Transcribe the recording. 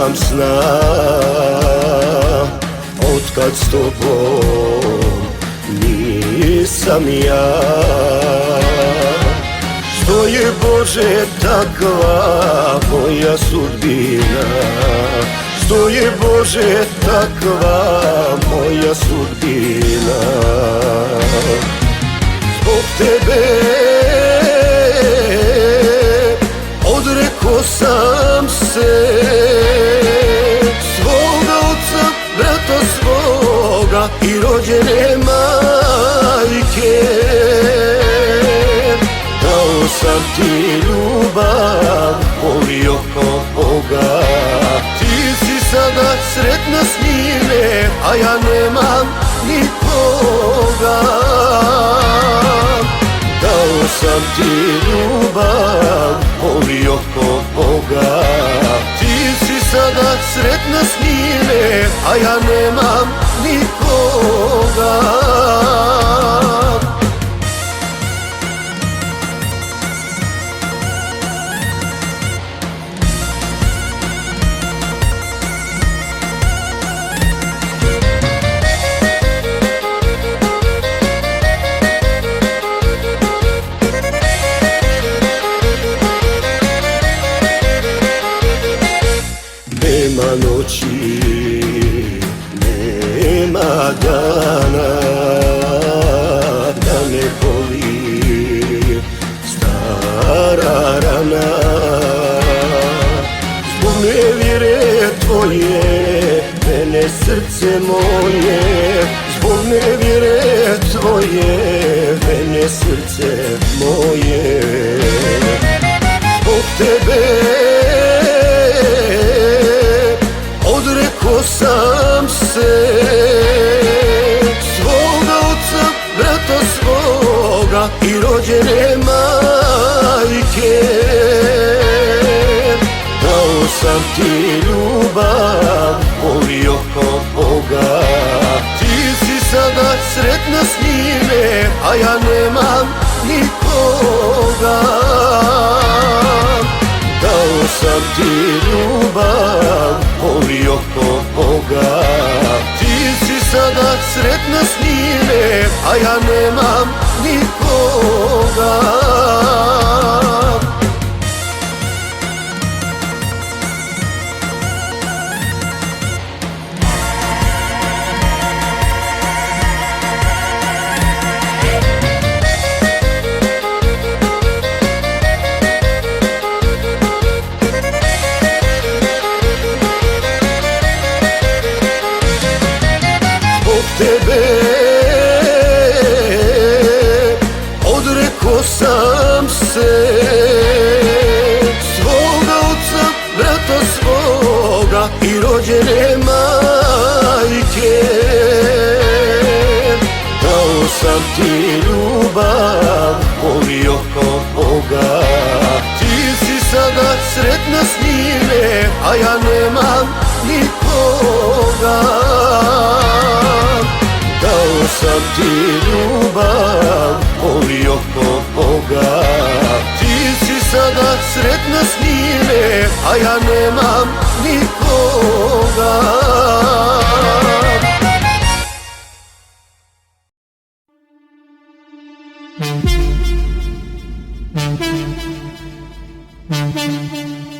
nemam sna otkad s tobom nisam ja. Što je Bože takva moja sudbina, što je Bože takva moja sudbina. Zbog tebe odreko sam se svoga oca, brata svoga i rođene majke. Dao sam ti ljubav, volio ko Boga. Ti si sada sretna s njime, a ja nemam nikoga. Dao sam ti ljubav, volio ko Boga. Ti si sada sretna s njime, a ja nemam nikoga. Nema noći, nema dana, da ne boli stara rana. Zbog nevjere tvoje, mene srce moje. Zbog nevjere tvoje, mene srce moje. Zbog tebe odreko sam se svoga oca, brata svoga i rođene majke. Dao sam ti ljubav, volio ko Boga. Ti si sada sretna s njime, a ja nemam nikoga. Dao sam ti ljubav, volio ko Boga. Ti si sada sretna s njime, a ja nemam nikoga. Tebe odreko sam se svoga oca, brata svoga i rođene majke. Dao sam ti ljubav, volio ko Boga. Ti si sada sretna s njime, a ja nemam nikoga. Dao sam ti ljubav, volio ko Boga. Ti si sada sretna s njime, a ja nemam nikoga. Thank you.